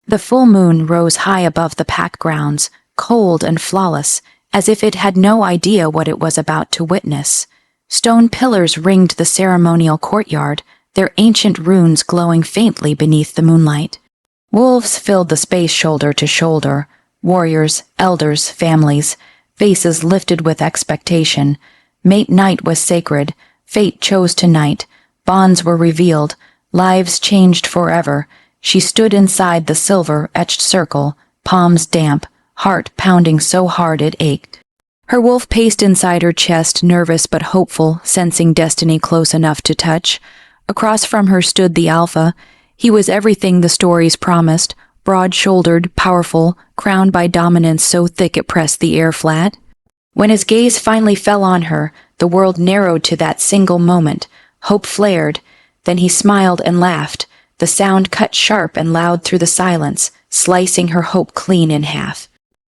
The full moon rose high above the pack grounds, cold and flawless, as if it had no idea what it was about to witness. Stone pillars ringed the ceremonial courtyard, their ancient runes glowing faintly beneath the moonlight. Wolves filled the space shoulder to shoulder, warriors, elders, families, faces lifted with expectation. Mate night was sacred, fate chose tonight, bonds were revealed, lives changed forever. She stood inside the silver-etched circle, palms damp, heart pounding so hard it ached. Her wolf paced inside her chest, nervous but hopeful, sensing destiny close enough to touch. Across from her stood the alpha. He was everything the stories promised, broad-shouldered, powerful, crowned by dominance so thick it pressed the air flat. When his gaze finally fell on her, the world narrowed to that single moment. Hope flared. Then he smiled and laughed. The sound cut sharp and loud through the silence, slicing her hope clean in half.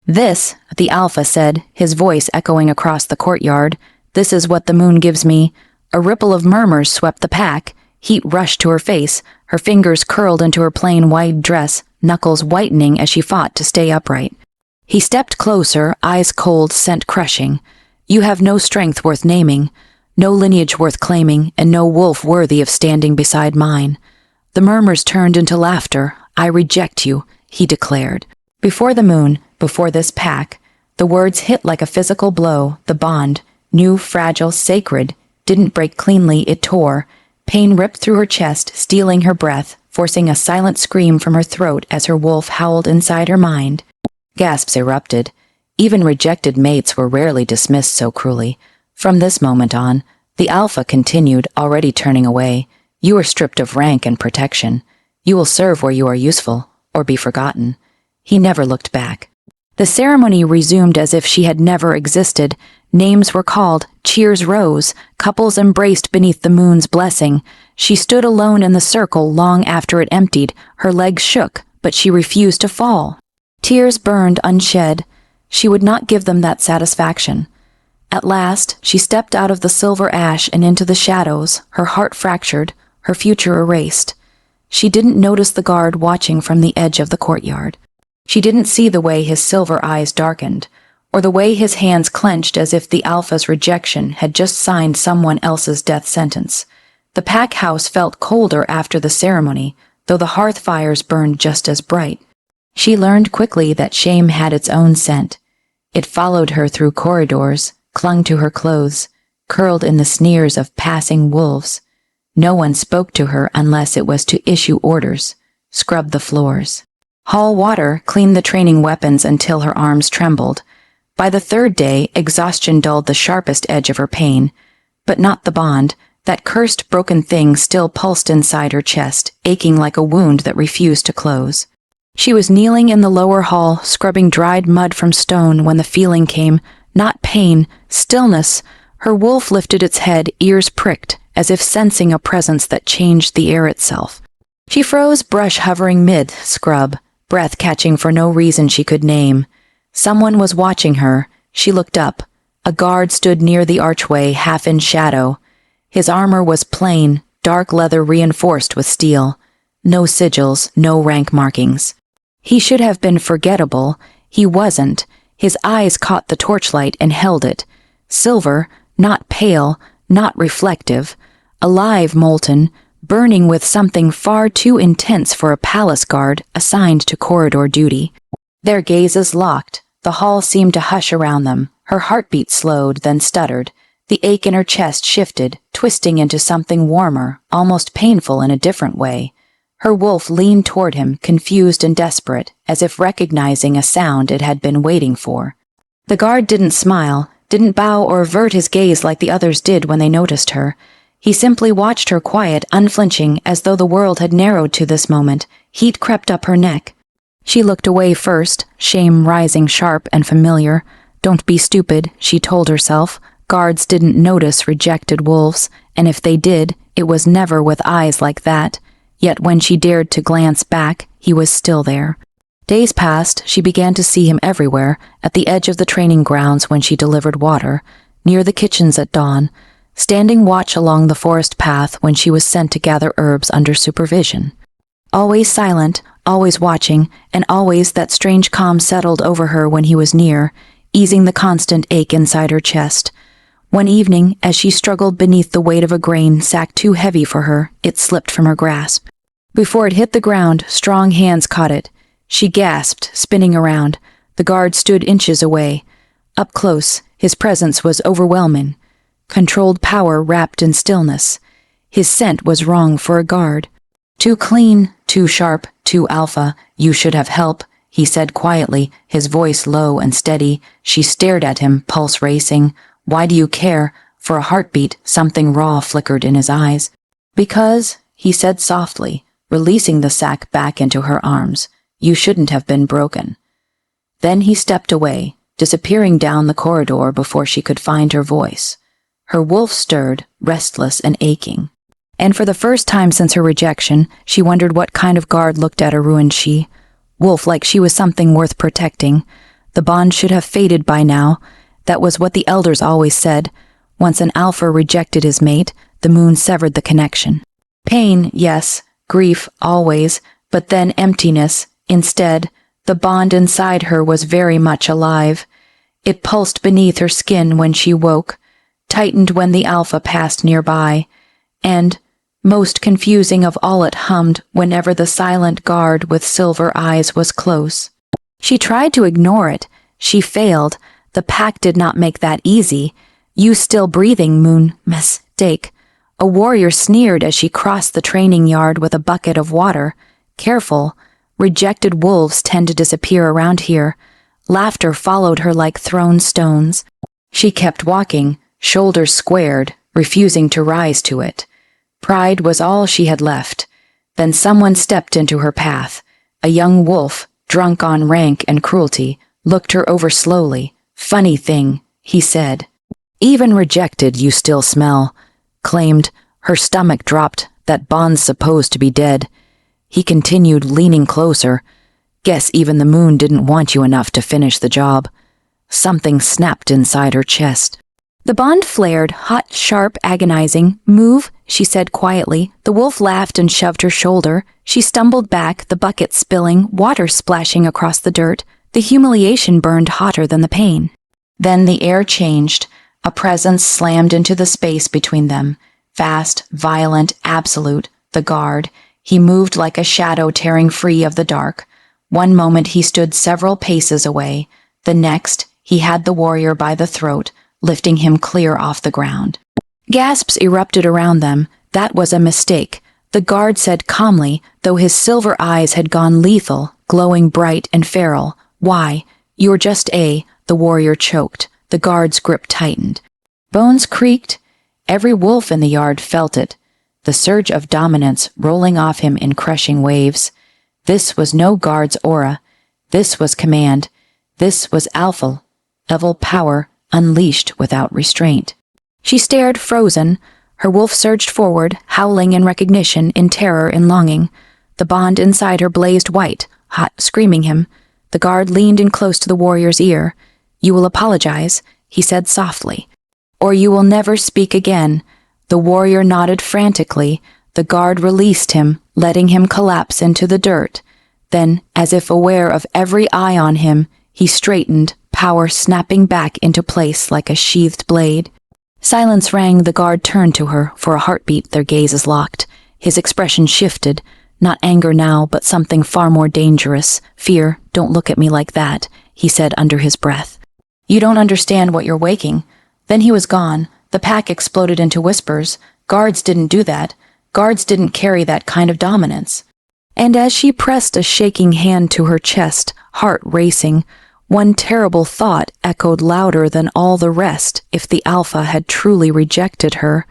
"This," the alpha said, his voice echoing across the courtyard, "this is what the moon gives me." A ripple of murmurs swept the pack. Heat rushed to her face. Her fingers curled into her plain white dress, knuckles whitening as she fought to stay upright. He stepped closer, eyes cold, scent crushing. "You have no strength worth naming, no lineage worth claiming, and no wolf worthy of standing beside mine." The murmurs turned into laughter. "I reject you," he declared. Before the moon, before this pack, the words hit like a physical blow. The bond, new, fragile, sacred, didn't break cleanly, it tore. Pain ripped through her chest, stealing her breath, forcing a silent scream from her throat as her wolf howled inside her mind. Gasps erupted. Even rejected mates were rarely dismissed so cruelly. From this moment on, the alpha continued, already turning away. "You are stripped of rank and protection. You will serve where you are useful, or be forgotten." He never looked back. The ceremony resumed as if she had never existed. Names were called, cheers rose, couples embraced beneath the moon's blessing. She stood alone in the circle long after it emptied. Her legs shook, but she refused to fall. Tears burned unshed. She would not give them that satisfaction. At last, she stepped out of the silver ash and into the shadows, her heart fractured, her future erased. She didn't notice the guard watching from the edge of the courtyard. She didn't see the way his silver eyes darkened, or the way his hands clenched as if the alpha's rejection had just signed someone else's death sentence. The pack house felt colder after the ceremony, though the hearth fires burned just as bright. She learned quickly that shame had its own scent. It followed her through corridors, clung to her clothes, curled in the sneers of passing wolves. No one spoke to her unless it was to issue orders, scrub the floors. Haul water, clean the training weapons until her arms trembled. By the third day, exhaustion dulled the sharpest edge of her pain. But not the bond. That cursed broken thing still pulsed inside her chest, aching like a wound that refused to close. She was kneeling in the lower hall, scrubbing dried mud from stone when the feeling came. Not pain, stillness. Her wolf lifted its head, ears pricked, as if sensing a presence that changed the air itself. She froze, brush hovering mid-scrub, breath catching for no reason she could name. Someone was watching her. She looked up. A guard stood near the archway, half in shadow. His armor was plain, dark leather reinforced with steel. No sigils, no rank markings. He should have been forgettable. He wasn't. His eyes caught the torchlight and held it. Silver, not pale, not reflective. Alive, molten, burning with something far too intense for a palace guard assigned to corridor duty. Their gazes locked. The hall seemed to hush around them. Her heartbeat slowed, then stuttered. The ache in her chest shifted, twisting into something warmer, almost painful in a different way. Her wolf leaned toward him, confused and desperate, as if recognizing a sound it had been waiting for. The guard didn't smile, didn't bow or avert his gaze like the others did when they noticed her. He simply watched her quiet, unflinching, as though the world had narrowed to this moment. Heat crept up her neck. She looked away first, shame rising sharp and familiar. Don't be stupid, she told herself. Guards didn't notice rejected wolves, and if they did, it was never with eyes like that. Yet when she dared to glance back, he was still there. Days passed, she began to see him everywhere, at the edge of the training grounds when she delivered water, near the kitchens at dawn, standing watch along the forest path when she was sent to gather herbs under supervision. Always silent, always watching, and always that strange calm settled over her when he was near, easing the constant ache inside her chest. One evening, as she struggled beneath the weight of a grain sack too heavy for her, it slipped from her grasp. Before it hit the ground, strong hands caught it. She gasped, spinning around. The guard stood inches away. Up close, his presence was overwhelming. Controlled power wrapped in stillness. His scent was wrong for a guard. Too clean, too sharp, too alpha. You should have help, he said quietly, his voice low and steady. She stared at him, pulse racing. Why do you care? For a heartbeat, something raw flickered in his eyes. Because, he said softly, releasing the sack back into her arms. You shouldn't have been broken. Then he stepped away, disappearing down the corridor before she could find her voice. Her wolf stirred, restless and aching. And for the first time since her rejection, she wondered what kind of guard looked at a ruined she. Wolf like she was something worth protecting. The bond should have faded by now. That was what the elders always said. Once an alpha rejected his mate, the moon severed the connection. Pain, yes, grief, always, but then emptiness. Instead, the bond inside her was very much alive. It pulsed beneath her skin when she woke, tightened when the alpha passed nearby, and, most confusing of all, it hummed whenever the silent guard with silver eyes was close. She tried to ignore it. She failed. The pack did not make that easy. You still breathing, Moon. Mistake. A warrior sneered as she crossed the training yard with a bucket of water. Careful. Rejected wolves tend to disappear around here. Laughter followed her like thrown stones. She kept walking, shoulders squared, refusing to rise to it. Pride was all she had left. Then someone stepped into her path. A young wolf, drunk on rank and cruelty, looked her over slowly. Funny thing, he said. Even rejected, you still smell. Claimed. Her stomach dropped. That bond's supposed to be dead. He continued, leaning closer. Guess even the moon didn't want you enough to finish the job. Something snapped inside her chest. The bond flared, hot, sharp, agonizing. Move, she said quietly. The wolf laughed and shoved her shoulder. She stumbled back, the bucket spilling, water splashing across the dirt. The humiliation burned hotter than the pain. Then the air changed. A presence slammed into the space between them. Fast, violent, absolute. The guard. He moved like a shadow tearing free of the dark. One moment he stood several paces away. The next, he had the warrior by the throat, lifting him clear off the ground. Gasps erupted around them. That was a mistake. The guard said calmly, though his silver eyes had gone lethal, glowing bright and feral. Why? You're just the warrior choked. The guard's grip tightened. Bones creaked. Every wolf in the yard felt it. The surge of dominance rolling off him in crushing waves. This was no guard's aura. This was command. This was alpha, evil power unleashed without restraint. She stared, frozen. Her wolf surged forward, howling in recognition, in terror, in longing. The bond inside her blazed white, hot, screaming him. The guard leaned in close to the warrior's ear. You will apologize, he said softly. Or you will never speak again. The warrior nodded frantically. The guard released him, letting him collapse into the dirt. Then, as if aware of every eye on him, he straightened, power snapping back into place like a sheathed blade. Silence rang. The guard turned to her. For a heartbeat, their gazes locked. His expression shifted. Not anger now, but something far more dangerous. Fear. Don't look at me like that, he said under his breath. You don't understand what you're waking. Then he was gone. The pack exploded into whispers. Guards didn't do that. Guards didn't carry that kind of dominance. And as she pressed a shaking hand to her chest, heart racing, one terrible thought echoed louder than all the rest. If the alpha had truly rejected her,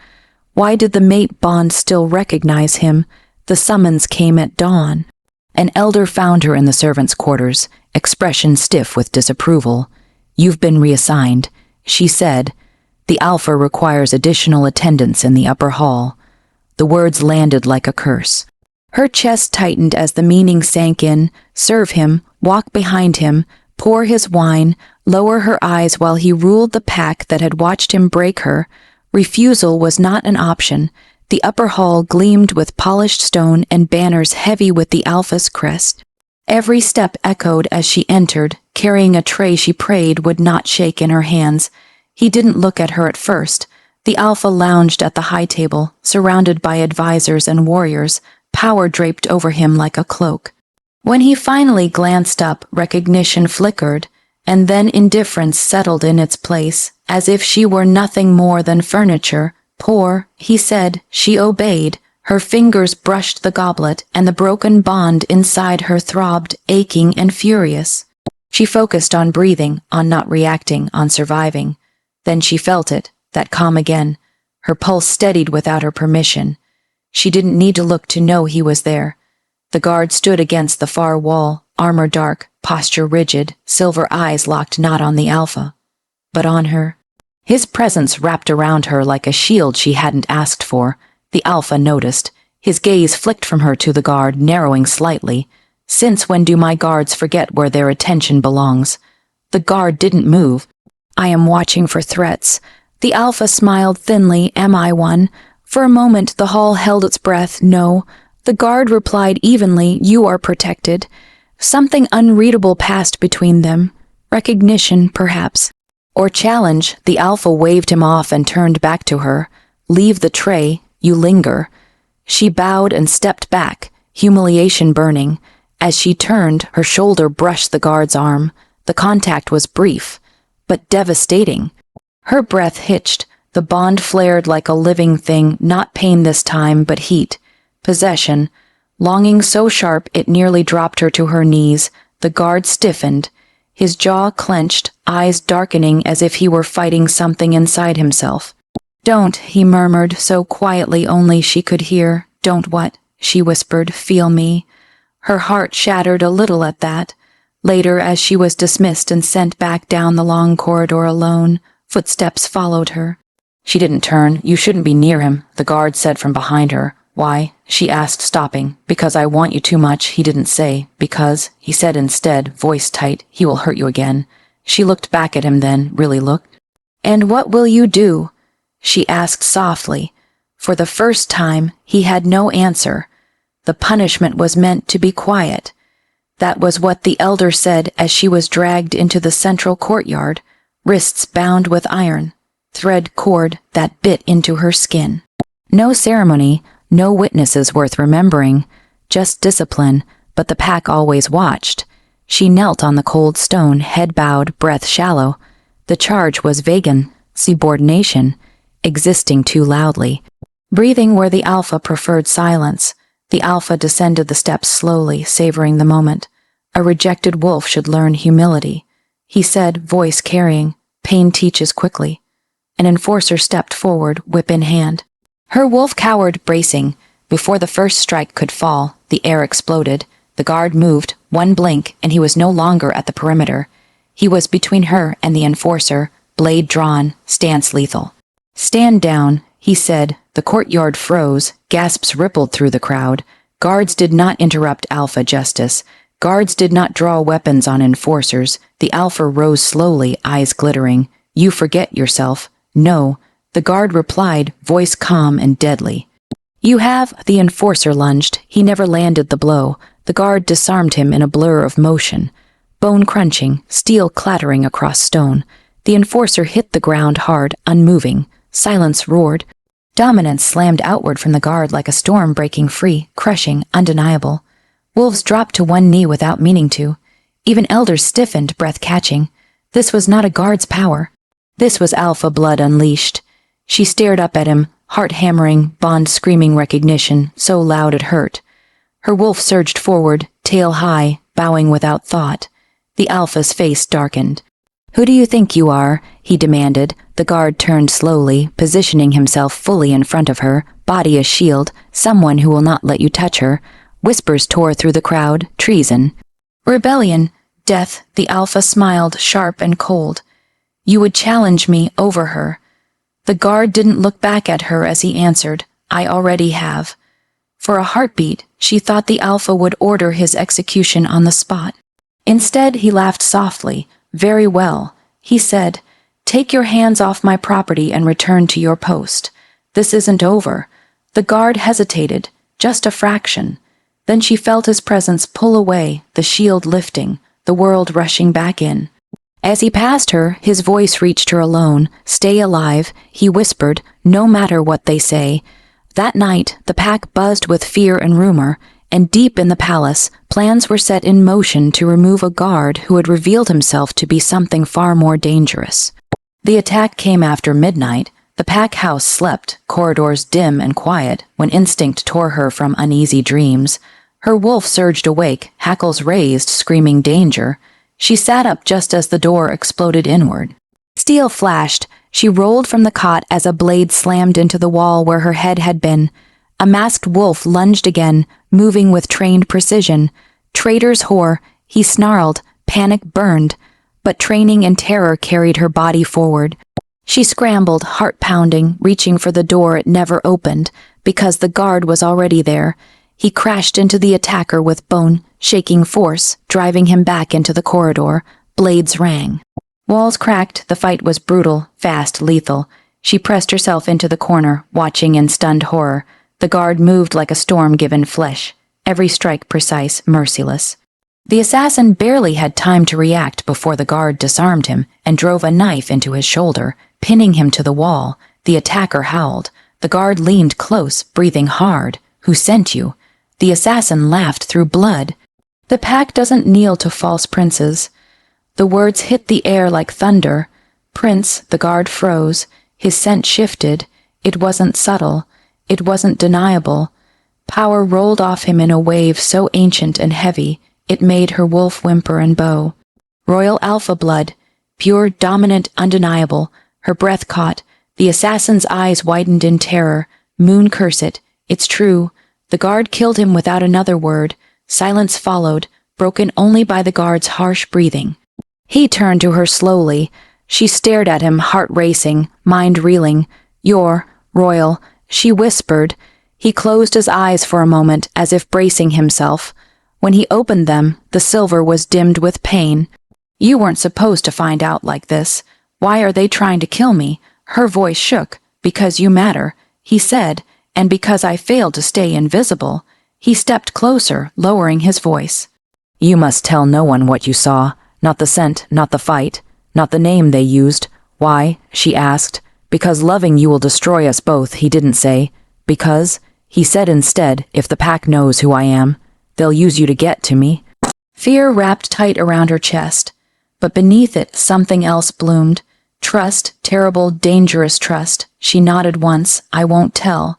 why did the mate bond still recognize him? The summons came at dawn. An elder found her in the servants' quarters, expression stiff with disapproval. You've been reassigned, she said. The alpha requires additional attendance in the upper hall. The words landed like a curse. Her chest tightened as the meaning sank in. Serve him, walk behind him, pour his wine, lower her eyes while he ruled the pack that had watched him break her. Refusal was not an option. The upper hall gleamed with polished stone and banners heavy with the alpha's crest. Every step echoed as she entered, carrying a tray she prayed would not shake in her hands. He didn't look at her at first. The Alpha lounged at the high table, surrounded by advisors and warriors, power draped over him like a cloak. When he finally glanced up, recognition flickered, and then indifference settled in its place, as if she were nothing more than furniture. Pour, he said. She obeyed. Her fingers brushed the goblet, and the broken bond inside her throbbed, aching and furious. She focused on breathing, on not reacting, on surviving. Then she felt it, that calm again. Her pulse steadied without her permission. She didn't need to look to know he was there. The guard stood against the far wall, armor dark, posture rigid, silver eyes locked not on the Alpha, but on her. His presence wrapped around her like a shield she hadn't asked for. The Alpha noticed. His gaze flicked from her to the guard, narrowing slightly. Since when do my guards forget where their attention belongs? The guard didn't move. I am watching for threats. The Alpha smiled thinly. Am I one? For a moment the hall held its breath. No. The guard replied evenly. You are protected. Something unreadable passed between them. Recognition, perhaps. Or challenge. The Alpha waved him off and turned back to her. Leave the tray. You linger. She bowed and stepped back, humiliation burning. As she turned, her shoulder brushed the guard's arm. The contact was brief, but devastating. Her breath hitched. The bond flared like a living thing, not pain this time, but heat. Possession. Longing so sharp it nearly dropped her to her knees. The guard stiffened. His jaw clenched, eyes darkening as if he were fighting something inside himself. Don't, he murmured, so quietly only she could hear. Don't what? She whispered. Feel me. Her heart shattered a little at that. Later, as she was dismissed and sent back down the long corridor alone, footsteps followed her. She didn't turn. You shouldn't be near him, the guard said from behind her. Why? She asked, stopping. Because I want you too much, he didn't say. Because, he said instead, voice tight, he will hurt you again. She looked back at him then, really looked. And what will you do? She asked softly. For the first time, he had no answer. The punishment was meant to be quiet. That was what the elder said as she was dragged into the central courtyard, wrists bound with iron, thread cord that bit into her skin. No ceremony, no witnesses worth remembering, just discipline, but the pack always watched. She knelt on the cold stone, head bowed, breath shallow. The charge was vegan, subordination, existing too loudly. Breathing where the Alpha preferred silence. The Alpha descended the steps slowly, savoring the moment. A rejected wolf should learn humility. He said, voice carrying, pain teaches quickly. An enforcer stepped forward, whip in hand. Her wolf cowered, bracing. Before the first strike could fall, the air exploded. The guard moved, one blink, and he was no longer at the perimeter. He was between her and the enforcer, blade drawn, stance lethal. Stand down, he said. The courtyard froze. Gasps rippled through the crowd. Guards did not interrupt Alpha justice. Guards did not draw weapons on enforcers. The Alpha rose slowly, eyes glittering. You forget yourself. No. The guard replied, voice calm and deadly. You have, the enforcer lunged. He never landed the blow. The guard disarmed him in a blur of motion. Bone crunching, steel clattering across stone. The enforcer hit the ground hard, unmoving. Silence roared. Dominance slammed outward from the guard like a storm breaking free, crushing, undeniable. Wolves dropped to one knee without meaning to. Even elders stiffened, breath catching. This was not a guard's power. This was Alpha blood unleashed. She stared up at him, heart hammering, bond screaming recognition, so loud it hurt. Her wolf surged forward, tail high, bowing without thought. The Alpha's face darkened. Who do you think you are? He demanded. The guard turned slowly, positioning himself fully in front of her, body a shield, someone who will not let you touch her. Whispers tore through the crowd, treason. Rebellion, death, the Alpha smiled, sharp and cold. You would challenge me over her. The guard didn't look back at her as he answered, I already have. For a heartbeat, she thought the Alpha would order his execution on the spot. Instead, he laughed softly. Very well, he said. Take your hands off my property and return to your post. This isn't over. The guard hesitated, just a fraction. Then she felt his presence pull away, the shield lifting, the world rushing back in. As he passed her, his voice reached her alone. "Stay alive," he whispered, "no matter what they say." That night, the pack buzzed with fear and rumor, and deep in the palace, plans were set in motion to remove a guard who had revealed himself to be something far more dangerous. The attack came after midnight. The pack house slept, corridors dim and quiet, when instinct tore her from uneasy dreams. Her wolf surged awake, hackles raised, screaming danger. She sat up just as the door exploded inward. Steel flashed. She rolled from the cot as a blade slammed into the wall where her head had been. A masked wolf lunged again, moving with trained precision. "Traitor's whore," he snarled, panic burned, but training and terror carried her body forward. She scrambled, heart pounding, reaching for the door it never opened, because the guard was already there. He crashed into the attacker with bone-shaking force, driving him back into the corridor. Blades rang. Walls cracked. The fight was brutal, fast, lethal. She pressed herself into the corner, watching in stunned horror. The guard moved like a storm-given flesh, every strike precise, merciless. The assassin barely had time to react before the guard disarmed him and drove a knife into his shoulder, pinning him to the wall. The attacker howled. The guard leaned close, breathing hard. "Who sent you?" The assassin laughed through blood. "The pack doesn't kneel to false princes." The words hit the air like thunder. "Prince," the guard froze. His scent shifted. It wasn't subtle. It wasn't deniable. Power rolled off him in a wave so ancient and heavy, it made her wolf whimper and bow. Royal alpha blood, pure, dominant, undeniable. Her breath caught. The assassin's eyes widened in terror. "Moon curse it. It's true." The guard killed him without another word. Silence followed, broken only by the guard's harsh breathing. He turned to her slowly. She stared at him, heart racing, mind reeling. "You're royal," she whispered. He closed his eyes for a moment, as if bracing himself. When he opened them, the silver was dimmed with pain. "You weren't supposed to find out like this. Why are they trying to kill me?" Her voice shook. "Because you matter," he said, "and because I failed to stay invisible." He stepped closer, lowering his voice. "You must tell no one what you saw. Not the scent, not the fight, not the name they used." "Why?" she asked. "Because loving you will destroy us both," he didn't say. "Because," he said instead, "if the pack knows who I am, they'll use you to get to me." Fear wrapped tight around her chest, but beneath it something else bloomed. Trust, terrible, dangerous trust. She nodded once. "I won't tell."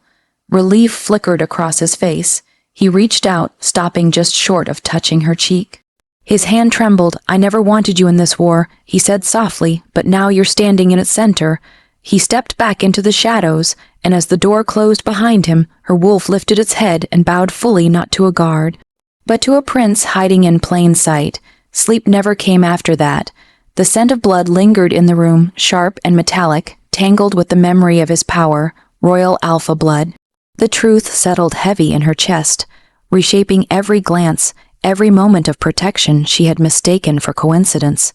Relief flickered across his face. He reached out, stopping just short of touching her cheek. His hand trembled. "I never wanted you in this war," he said softly, "but now you're standing in its center." He stepped back into the shadows, and as the door closed behind him, her wolf lifted its head and bowed fully, not to a guard, but to a prince hiding in plain sight. Sleep never came after that. The scent of blood lingered in the room, sharp and metallic, tangled with the memory of his power, royal alpha blood. The truth settled heavy in her chest, reshaping every glance, every moment of protection she had mistaken for coincidence.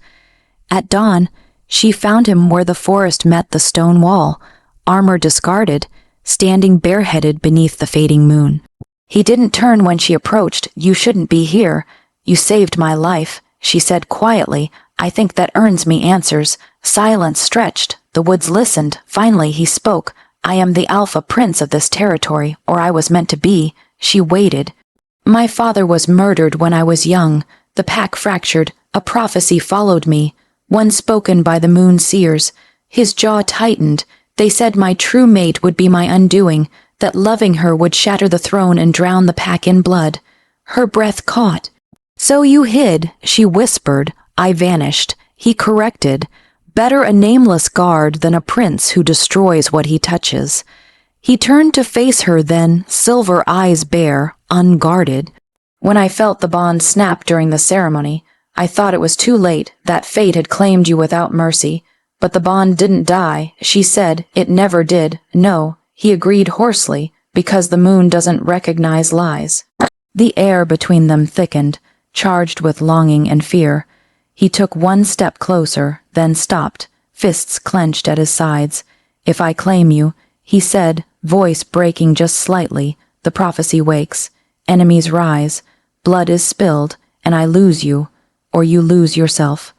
At dawn, she found him where the forest met the stone wall, armor discarded, standing bareheaded beneath the fading moon. He didn't turn when she approached. "You shouldn't be here. You saved my life," she said quietly. "I think that earns me answers." Silence stretched. The woods listened. Finally he spoke. "I am the alpha prince of this territory, or I was meant to be." She waited. "My father was murdered when I was young. The pack fractured. A prophecy followed me, one spoken by the moon seers." His jaw tightened. "They said my true mate would be my undoing, that loving her would shatter the throne and drown the pack in blood." Her breath caught. "So you hid," she whispered. "I vanished." He corrected. "Better a nameless guard than a prince who destroys what he touches." He turned to face her then, silver eyes bare, unguarded. "When I felt the bond snap during the ceremony, I thought it was too late, that fate had claimed you without mercy. But the bond didn't die," she said. "It never did." "No," he agreed hoarsely, "because the moon doesn't recognize lies." The air between them thickened, charged with longing and fear. He took one step closer, then stopped, fists clenched at his sides. "If I claim you," he said, voice breaking just slightly, "the prophecy wakes, Enemies rise, blood is spilled, and I lose you, or you lose yourself.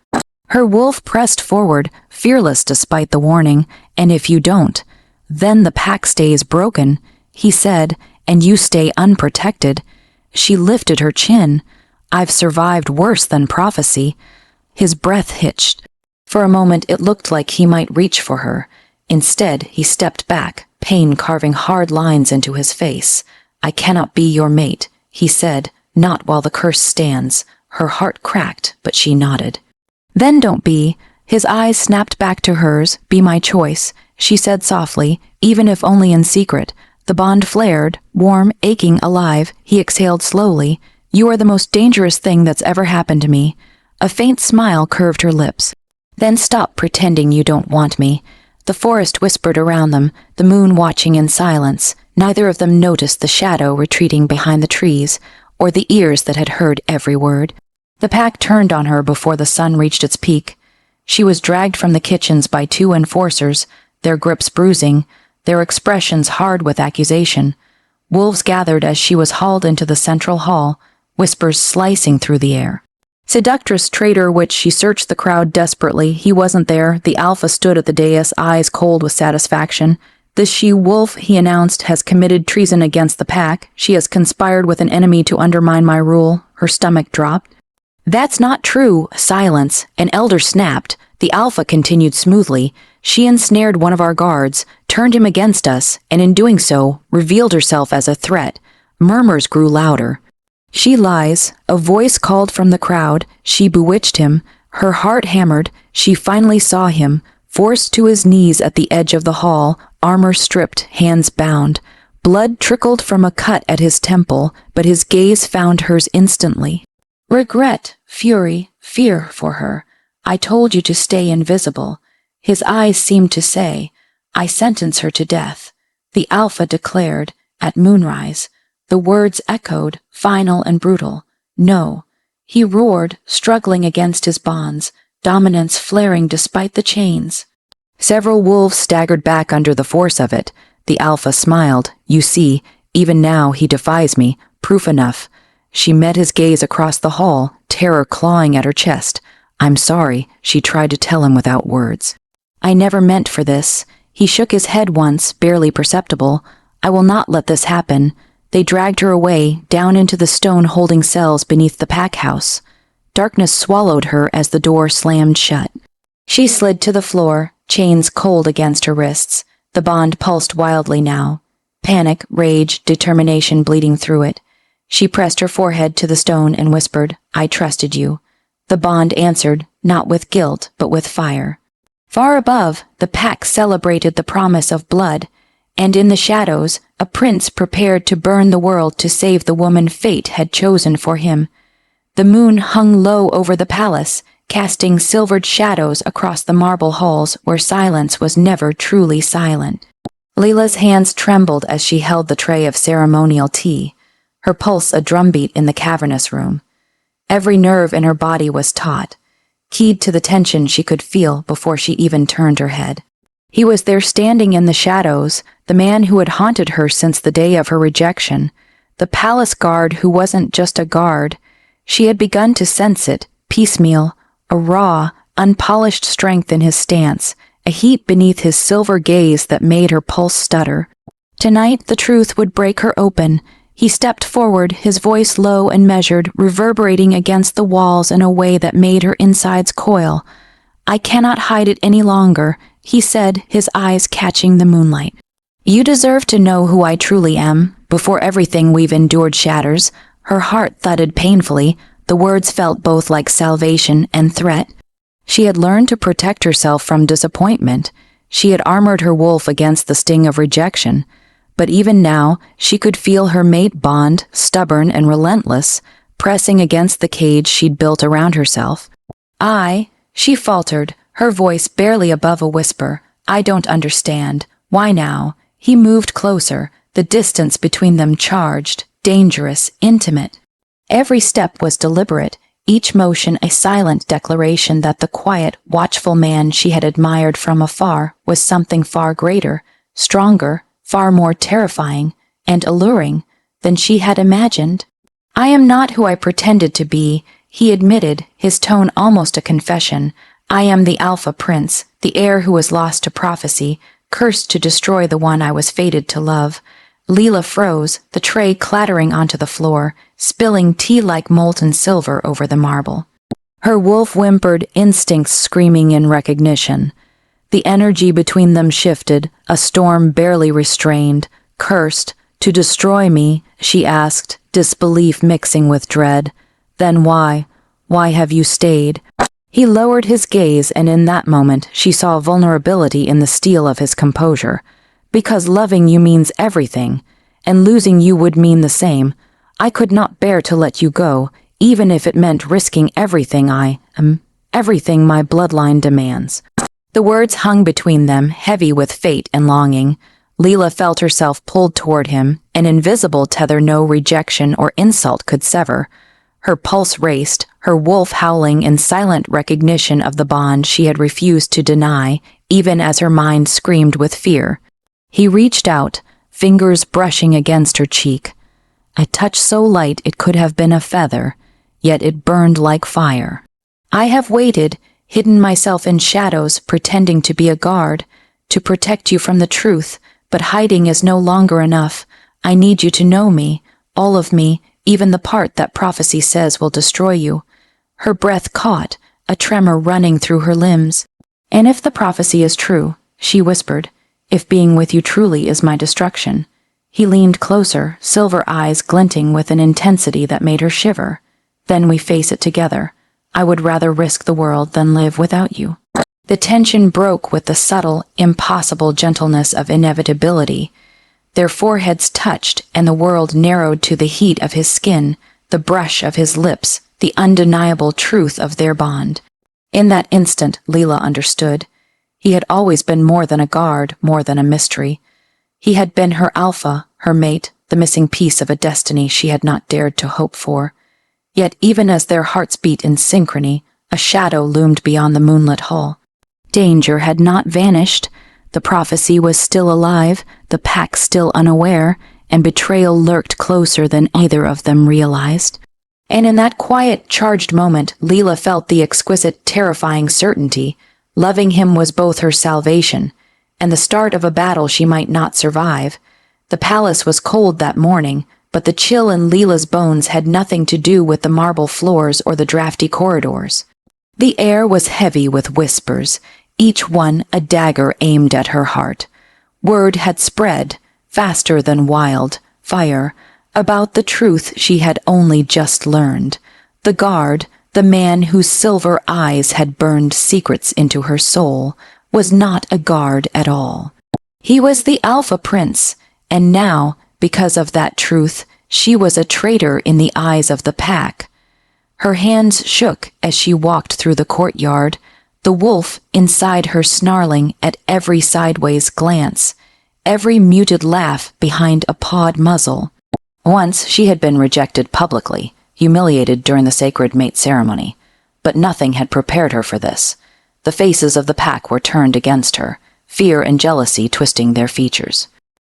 Her wolf pressed forward, fearless despite the warning, and if you don't, then the pack stays broken, he said, and you stay unprotected. She lifted her chin. I've survived worse than prophecy. His breath hitched. For a moment it looked like he might reach for her. Instead, he stepped back, pain carving hard lines into his face. I cannot be your mate, he said, not while the curse stands. Her heart cracked, but she nodded. Then don't be. His eyes snapped back to hers. Be my choice, she said softly, even if only in secret. The bond flared, warm, aching, alive. He exhaled slowly. You are the most dangerous thing that's ever happened to me. A faint smile curved her lips. Then stop pretending you don't want me. The forest whispered around them, the moon watching in silence. Neither of them noticed the shadow retreating behind the trees, or the ears that had heard every word. The pack turned on her before the sun reached its peak. She was dragged from the kitchens by 2 enforcers, their grips bruising, their expressions hard with accusation. Wolves gathered as she was hauled into the central hall, whispers slicing through the air. Seductress traitor, which she searched the crowd desperately. He wasn't there. The alpha stood at the dais, eyes cold with satisfaction. This she-wolf, he announced, has committed treason against the pack. She has conspired with an enemy to undermine my rule. Her stomach dropped. That's not true. Silence. An elder snapped. The alpha continued smoothly. She ensnared one of our guards, turned him against us, and in doing so, revealed herself as a threat. Murmurs grew louder. She lies. A voice called from the crowd. She bewitched him. Her heart hammered. She finally saw him, forced to his knees at the edge of the hall, armor stripped, hands bound. Blood trickled from a cut at his temple, but his gaze found hers instantly. Regret, fury, fear for her. I told you to stay invisible. His eyes seemed to say, I sentence her to death. The alpha declared, at moonrise. The words echoed, final and brutal. No. He roared, struggling against his bonds, dominance flaring despite the chains. Several wolves staggered back under the force of it. The alpha smiled. You see, even now he defies me. Proof enough. She met his gaze across the hall, terror clawing at her chest. I'm sorry, she tried to tell him without words. I never meant for this. He shook his head once, barely perceptible. I will not let this happen. They dragged her away, down into the stone-holding cells beneath the pack house. Darkness swallowed her as the door slammed shut. She slid to the floor, chains cold against her wrists. The bond pulsed wildly now. Panic, rage, determination bleeding through it. She pressed her forehead to the stone and whispered, I trusted you. The bond answered, not with guilt, but with fire. Far above, the pack celebrated the promise of blood, and in the shadows, a prince prepared to burn the world to save the woman fate had chosen for him. The moon hung low over the palace, casting silvered shadows across the marble halls where silence was never truly silent. Leela's hands trembled as she held the tray of ceremonial tea, her pulse a drumbeat in the cavernous room. Every nerve in her body was taut, keyed to the tension she could feel before she even turned her head. He was there standing in the shadows, the man who had haunted her since the day of her rejection, the palace guard who wasn't just a guard. She had begun to sense it, piecemeal, a raw, unpolished strength in his stance, a heat beneath his silver gaze that made her pulse stutter. Tonight the truth would break her open. He stepped forward, his voice low and measured, reverberating against the walls in a way that made her insides coil. I cannot hide it any longer, he said, his eyes catching the moonlight. You deserve to know who I truly am, before everything we've endured shatters. Her heart thudded painfully. The words felt both like salvation and threat. She had learned to protect herself from disappointment. She had armored her wolf against the sting of rejection. But even now, she could feel her mate bond, stubborn and relentless, pressing against the cage she'd built around herself. She faltered, her voice barely above a whisper. I don't understand. Why now? He moved closer, the distance between them charged, dangerous, intimate. Every step was deliberate, each motion a silent declaration that the quiet, watchful man she had admired from afar was something far greater, stronger, far more terrifying and alluring than she had imagined. "I am not who I pretended to be," he admitted, his tone almost a confession. "I am the Alpha Prince, the heir who was lost to prophecy, cursed to destroy the one I was fated to love." Leela froze, the tray clattering onto the floor, spilling tea-like molten silver over the marble. Her wolf whimpered, instincts screaming in recognition. The energy between them shifted, a storm barely restrained. "Cursed, to destroy me?" she asked, disbelief mixing with dread. "Then why? Why have you stayed?" He lowered his gaze, and in that moment she saw vulnerability in the steel of his composure. "Because loving you means everything, and losing you would mean the same. I could not bear to let you go, even if it meant risking everything everything my bloodline demands." The words hung between them, heavy with fate and longing. Leela felt herself pulled toward him, an invisible tether no rejection or insult could sever. Her pulse raced, her wolf howling in silent recognition of the bond she had refused to deny, even as her mind screamed with fear. He reached out, fingers brushing against her cheek. A touch so light it could have been a feather, yet it burned like fire. "I have waited, hidden myself in shadows, pretending to be a guard, to protect you from the truth, but hiding is no longer enough. I need you to know me, all of me, even the part that prophecy says will destroy you." Her breath caught, a tremor running through her limbs. "And if the prophecy is true," she whispered, "if being with you truly is my destruction." He leaned closer, silver eyes glinting with an intensity that made her shiver. "Then we face it together. I would rather risk the world than live without you." The tension broke with the subtle, impossible gentleness of inevitability. Their foreheads touched, and the world narrowed to the heat of his skin, the brush of his lips, the undeniable truth of their bond. In that instant, Leela understood. He had always been more than a guard, more than a mystery. He had been her alpha, her mate, the missing piece of a destiny she had not dared to hope for. Yet even as their hearts beat in synchrony, a shadow loomed beyond the moonlit hall. Danger had not vanished. The prophecy was still alive, the pack still unaware, and betrayal lurked closer than either of them realized. And in that quiet, charged moment, Leela felt the exquisite, terrifying certainty. Loving him was both her salvation, and the start of a battle she might not survive. The palace was cold that morning, but the chill in Leela's bones had nothing to do with the marble floors or the drafty corridors. The air was heavy with whispers, each one a dagger aimed at her heart. Word had spread, faster than wild fire, about the truth she had only just learned. The guard, the man whose silver eyes had burned secrets into her soul, was not a guard at all. He was the Alpha Prince, and now, because of that truth, she was a traitor in the eyes of the pack. Her hands shook as she walked through the courtyard, the wolf inside her snarling at every sideways glance, every muted laugh behind a pawed muzzle. Once she had been rejected publicly, humiliated during the sacred mate ceremony, but nothing had prepared her for this. The faces of the pack were turned against her, fear and jealousy twisting their features.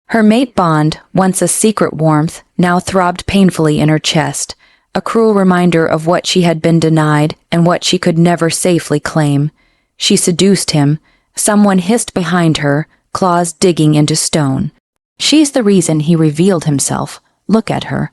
Her mate bond, once a secret warmth, now throbbed painfully in her chest, a cruel reminder of what she had been denied and what she could never safely claim. She seduced him. Someone hissed behind her, claws digging into stone. "She's the reason he revealed himself. Look at her."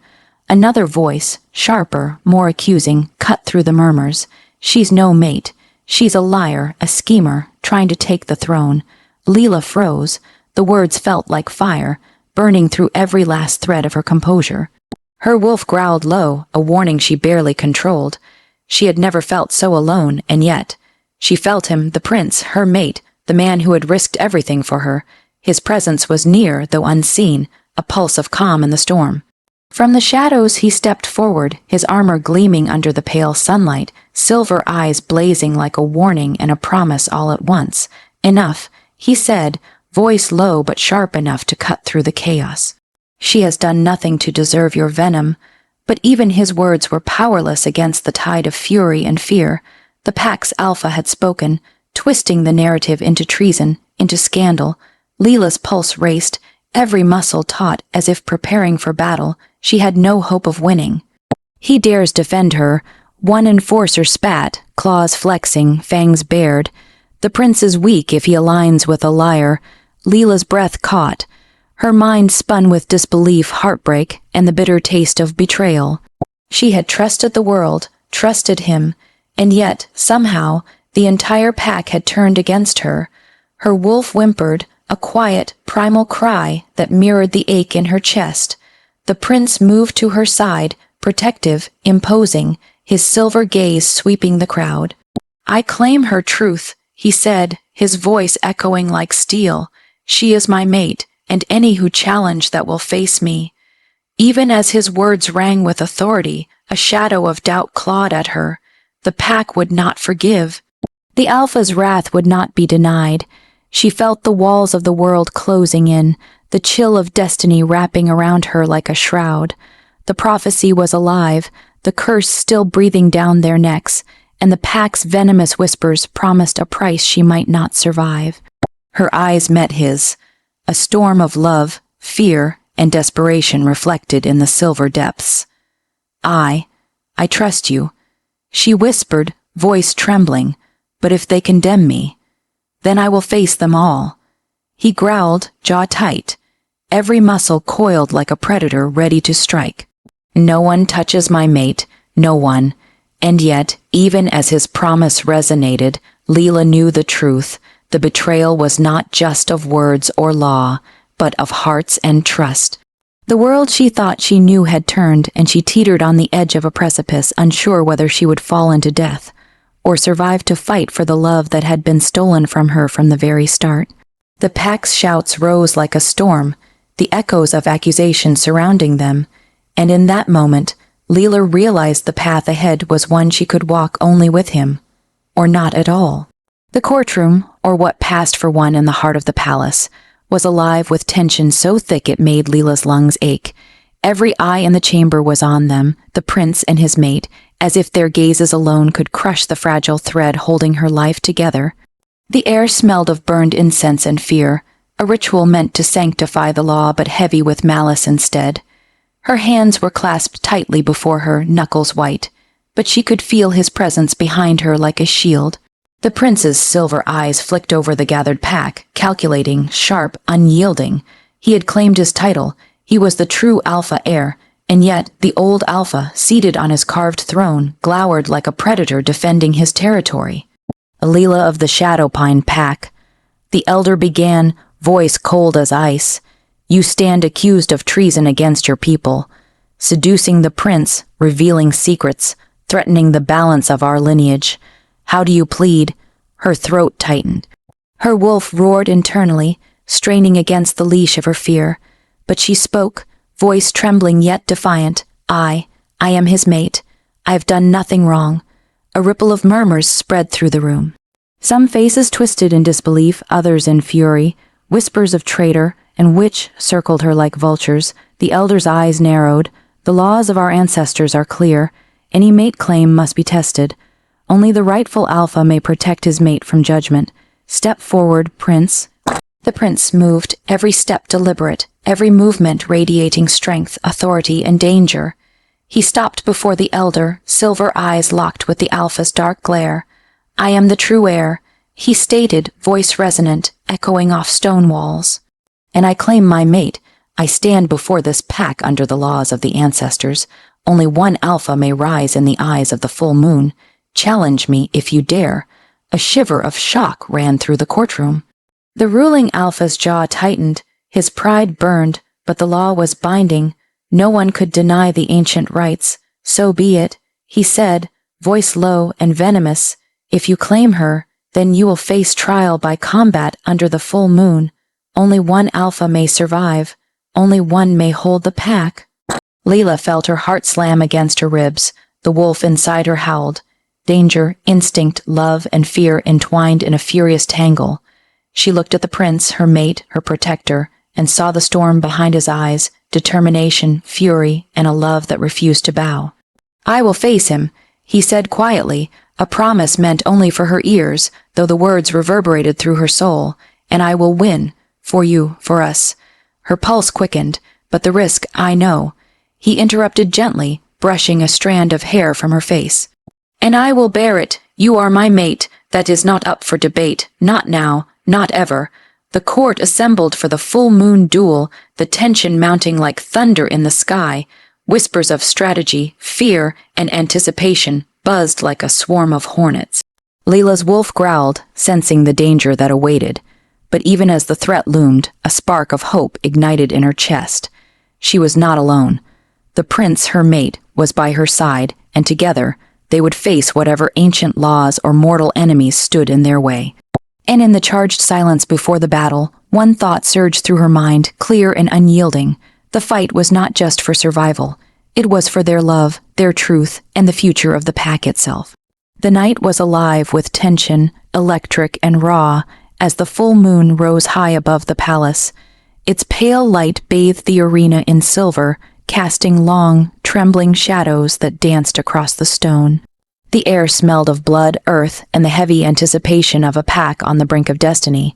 Another voice, sharper, more accusing, cut through the murmurs. "She's no mate. She's a liar, a schemer, trying to take the throne." Leela froze. The words felt like fire, burning through every last thread of her composure. Her wolf growled low, a warning she barely controlled. She had never felt so alone, and yet she felt him, the prince, her mate, the man who had risked everything for her. His presence was near, though unseen, a pulse of calm in the storm. From the shadows he stepped forward, his armor gleaming under the pale sunlight, silver eyes blazing like a warning and a promise all at once. "Enough," he said, voice low but sharp enough to cut through the chaos. "She has done nothing to deserve your venom." But even his words were powerless against the tide of fury and fear. The pack's alpha had spoken, twisting the narrative into treason, into scandal. Leela's pulse raced, every muscle taut as if preparing for battle. She had no hope of winning. He dares defend her. One enforcer spat, claws flexing, fangs bared. The prince is weak if he aligns with a liar. Leela's breath caught. Her mind spun with disbelief, heartbreak, and the bitter taste of betrayal. She had trusted the world, trusted him, and yet, somehow, the entire pack had turned against her. Her wolf whimpered, a quiet, primal cry that mirrored the ache in her chest. The prince moved to her side, protective, imposing, his silver gaze sweeping the crowd. "I claim her truth," he said, his voice echoing like steel. "She is my mate, and any who challenge that will face me." Even as his words rang with authority, a shadow of doubt clawed at her. The pack would not forgive. The Alpha's wrath would not be denied. She felt the walls of the world closing in, the chill of destiny wrapping around her like a shroud. The prophecy was alive, the curse still breathing down their necks, and the pack's venomous whispers promised a price she might not survive. Her eyes met his, a storm of love, fear, and desperation reflected in the silver depths. I trust you," she whispered, voice trembling, "but if they condemn me, then I will face them all." He growled, jaw tight, every muscle coiled like a predator ready to strike. "No one touches my mate, no one." And yet, even as his promise resonated, Leela knew the truth. The betrayal was not just of words or law, but of hearts and trust. The world she thought she knew had turned, and she teetered on the edge of a precipice, unsure whether she would fall into death, or survive to fight for the love that had been stolen from her from the very start. The pack's shouts rose like a storm, the echoes of accusation surrounding them, and in that moment, Leela realized the path ahead was one she could walk only with him, or not at all. The courtroom, or what passed for one in the heart of the palace, was alive with tension so thick it made Leela's lungs ache. Every eye in the chamber was on them, the prince and his mate, as if their gazes alone could crush the fragile thread holding her life together. The air smelled of burned incense and fear, a ritual meant to sanctify the law but heavy with malice instead. Her hands were clasped tightly before her, knuckles white, but she could feel his presence behind her like a shield. The prince's silver eyes flicked over the gathered pack, calculating, sharp, unyielding. He had claimed his title. He was the true Alpha heir, and yet the old Alpha, seated on his carved throne, glowered like a predator defending his territory. Leela of the Shadowpine pack. The elder began, voice cold as ice. "You stand accused of treason against your people, seducing the prince, revealing secrets, threatening the balance of our lineage. How do you plead?" Her throat tightened. Her wolf roared internally, straining against the leash of her fear. But she spoke, voice trembling yet defiant. I am his mate. I have done nothing wrong." A ripple of murmurs spread through the room. Some faces twisted in disbelief, others in fury. Whispers of traitor and witch circled her like vultures. The elder's eyes narrowed. "The laws of our ancestors are clear. Any mate claim must be tested. Only the rightful Alpha may protect his mate from judgment. Step forward, Prince." The prince moved, every step deliberate, every movement radiating strength, authority, and danger. He stopped before the elder, silver eyes locked with the Alpha's dark glare. "I am the true heir," he stated, voice resonant, echoing off stone walls. "And I claim my mate. I stand before this pack under the laws of the ancestors. Only one Alpha may rise in the eyes of the full moon. Challenge me if you dare." A shiver of shock ran through the courtroom. The ruling Alpha's jaw tightened, his pride burned, but the law was binding. No one could deny the ancient rights. "So be it," he said, voice low and venomous. "If you claim her, then you will face trial by combat under the full moon. Only one Alpha may survive. Only one may hold the pack." Leela felt her heart slam against her ribs. The wolf inside her howled. Danger, instinct, love, and fear entwined in a furious tangle. She looked at the prince, her mate, her protector, and saw the storm behind his eyes, determination, fury, and a love that refused to bow. "I will face him," he said quietly, a promise meant only for her ears, though the words reverberated through her soul. "And I will win, for you, for us." Her pulse quickened, but the risk, I know. he interrupted gently, brushing a strand of hair from her face. "And I will bear it. You are my mate. That is not up for debate. Not now, not ever." The court assembled for the full moon duel, the tension mounting like thunder in the sky. Whispers of strategy, fear, and anticipation buzzed like a swarm of hornets. Leela's wolf growled, sensing the danger that awaited. But even as the threat loomed, a spark of hope ignited in her chest. She was not alone. The prince, her mate, was by her side, and together they would face whatever ancient laws or mortal enemies stood in their way. And in the charged silence before the battle, one thought surged through her mind, clear and unyielding. The fight was not just for survival. It was for their love, their truth, and the future of the pack itself. The night was alive with tension, electric and raw, as the full moon rose high above the palace. Its pale light bathed the arena in silver, casting long, trembling shadows that danced across the stone. The air smelled of blood, earth, and the heavy anticipation of a pack on the brink of destiny.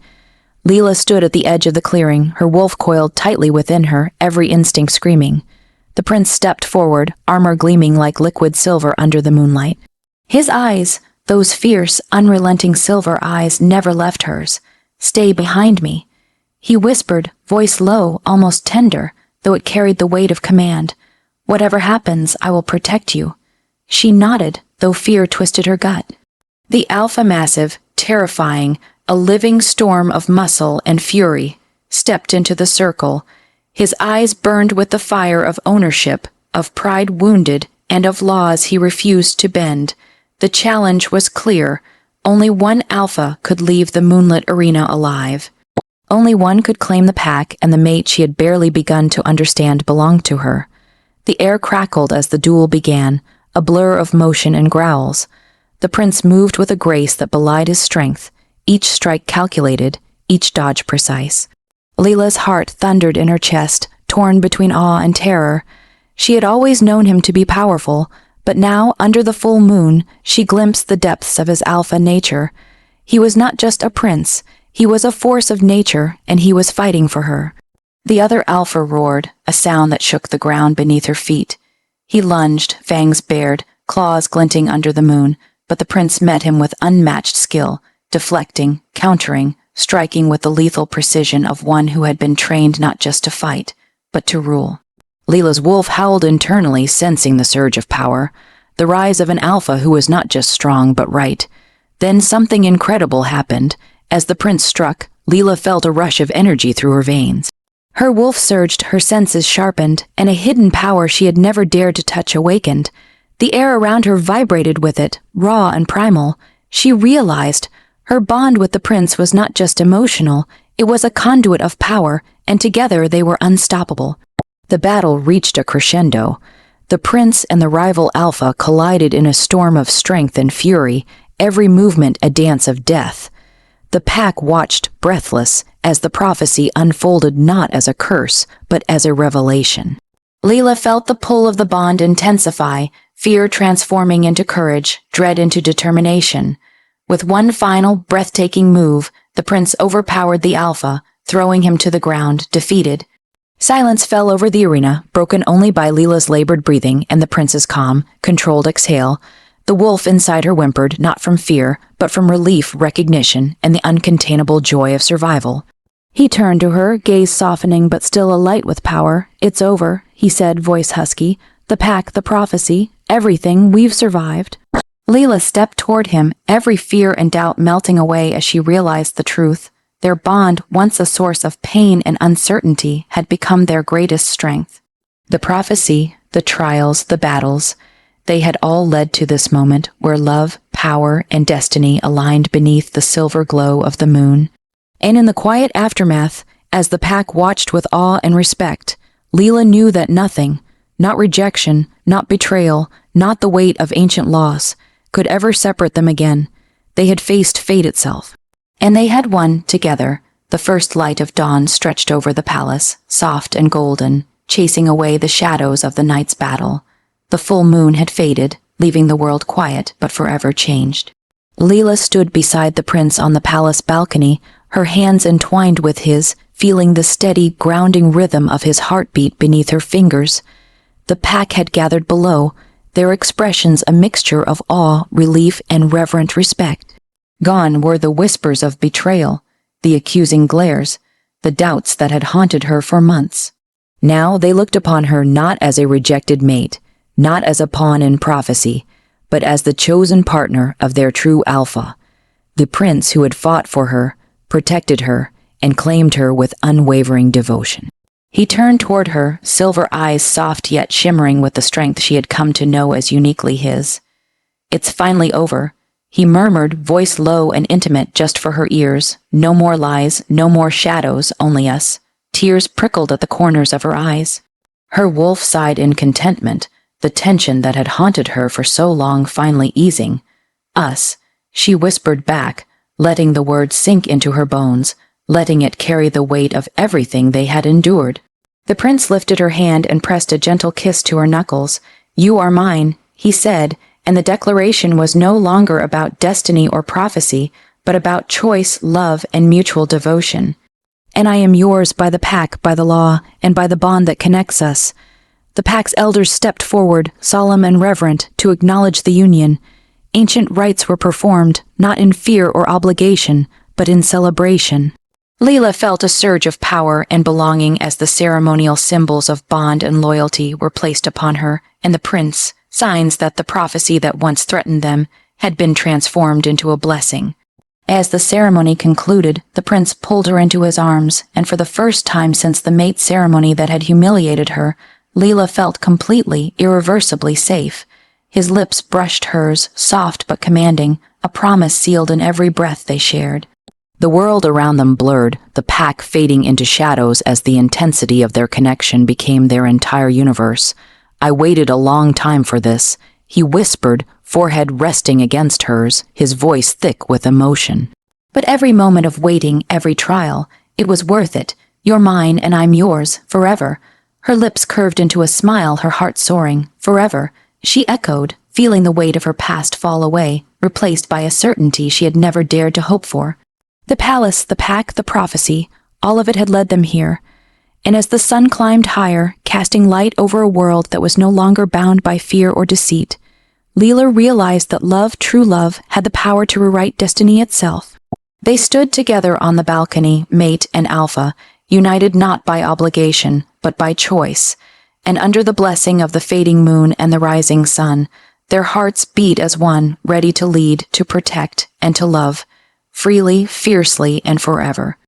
Leela stood at the edge of the clearing, her wolf coiled tightly within her, every instinct screaming. The prince stepped forward, armor gleaming like liquid silver under the moonlight. His eyes, those fierce, unrelenting silver eyes, never left hers. "Stay behind me," he whispered, voice low, almost tender, though it carried the weight of command. "Whatever happens, I will protect you." She nodded, though fear twisted her gut. The alpha massive, terrifying, a living storm of muscle and fury, stepped into the circle. His eyes burned with the fire of ownership, of pride wounded, and of laws he refused to bend. The challenge was clear. Only one alpha could leave the moonlit arena alive. Only one could claim the pack, and the mate she had barely begun to understand belonged to her. The air crackled as the duel began, a blur of motion and growls. The prince moved with a grace that belied his strength, each strike calculated, each dodge precise. Leela's heart thundered in her chest, torn between awe and terror. She had always known him to be powerful, but now, under the full moon, she glimpsed the depths of his alpha nature. He was not just a prince, he was a force of nature, and he was fighting for her. The other alpha roared, a sound that shook the ground beneath her feet. He lunged, fangs bared, claws glinting under the moon, but the prince met him with unmatched skill, deflecting, countering, striking with the lethal precision of one who had been trained not just to fight, but to rule. Leela's wolf howled internally, sensing the surge of power, the rise of an alpha who was not just strong but right. Then something incredible happened. As the prince struck, Leela felt a rush of energy through her veins. Her wolf surged, her senses sharpened, and a hidden power she had never dared to touch awakened. The air around her vibrated with it, raw and primal. She realized her bond with the prince was not just emotional, it was a conduit of power, and together they were unstoppable. The battle reached a crescendo. The prince and the rival alpha collided in a storm of strength and fury, every movement a dance of death. The pack watched, breathless, as the prophecy unfolded not as a curse, but as a revelation. Leela felt the pull of the bond intensify, fear transforming into courage, dread into determination. With one final, breathtaking move, the prince overpowered the alpha, throwing him to the ground, defeated. Silence fell over the arena, broken only by Leela's labored breathing and the prince's calm, controlled exhale. The wolf inside her whimpered, not from fear, but from relief, recognition, and the uncontainable joy of survival. He turned to her, gaze softening but still alight with power. "It's over," he said, voice husky. "The pack, the prophecy, everything, we've survived." Leela stepped toward him, every fear and doubt melting away as she realized the truth. Their bond, once a source of pain and uncertainty, had become their greatest strength. The prophecy, the trials, the battles, they had all led to this moment where love, power, and destiny aligned beneath the silver glow of the moon. And in the quiet aftermath, as the pack watched with awe and respect, Leela knew that nothing, not rejection, not betrayal, not the weight of ancient loss, could ever separate them again. They had faced fate itself. And they had won together. The first light of dawn stretched over the palace, soft and golden, chasing away the shadows of the night's battle. The full moon had faded, leaving the world quiet but forever changed. Leela stood beside the prince on the palace balcony, her hands entwined with his, feeling the steady, grounding rhythm of his heartbeat beneath her fingers. The pack had gathered below, their expressions a mixture of awe, relief, and reverent respect. Gone were the whispers of betrayal, the accusing glares, the doubts that had haunted her for months. Now they looked upon her not as a rejected mate, not as a pawn in prophecy, but as the chosen partner of their true alpha, the prince who had fought for her, protected her, and claimed her with unwavering devotion. He turned toward her, silver eyes soft yet shimmering with the strength she had come to know as uniquely his. "It's finally over," he murmured, voice low and intimate just for her ears. No more lies, no more shadows, only us. Tears prickled at the corners of her eyes. Her wolf sighed in contentment, the tension that had haunted her for so long finally easing. "Us," she whispered back, letting the word sink into her bones, letting it carry the weight of everything they had endured. The prince lifted her hand and pressed a gentle kiss to her knuckles. "You are mine," he said, and the declaration was no longer about destiny or prophecy, but about choice, love, and mutual devotion. "And I am yours by the pack, by the law, and by the bond that connects us." The pack's elders stepped forward, solemn and reverent, to acknowledge the union. Ancient rites were performed, not in fear or obligation, but in celebration. Leela felt a surge of power and belonging as the ceremonial symbols of bond and loyalty were placed upon her and the prince, signs that the prophecy that once threatened them had been transformed into a blessing. As the ceremony concluded, the prince pulled her into his arms, and for the first time since the mate ceremony that had humiliated her, Leela felt completely, irreversibly safe. His lips brushed hers, soft but commanding, a promise sealed in every breath they shared. The world around them blurred, the pack fading into shadows as the intensity of their connection became their entire universe. "I waited a long time for this," he whispered, forehead resting against hers, his voice thick with emotion. "But every moment of waiting, every trial, it was worth it. You're mine and I'm yours, forever." Her lips curved into a smile, her heart soaring. "Forever," she echoed, feeling the weight of her past fall away, replaced by a certainty she had never dared to hope for. The palace, the pack, the prophecy, all of it had led them here. And as the sun climbed higher, casting light over a world that was no longer bound by fear or deceit, Leela realized that love, true love, had the power to rewrite destiny itself. They stood together on the balcony, mate and alpha, united not by obligation, but by choice, and under the blessing of the fading moon and the rising sun, their hearts beat as one, ready to lead, to protect, and to love, freely, fiercely, and forever.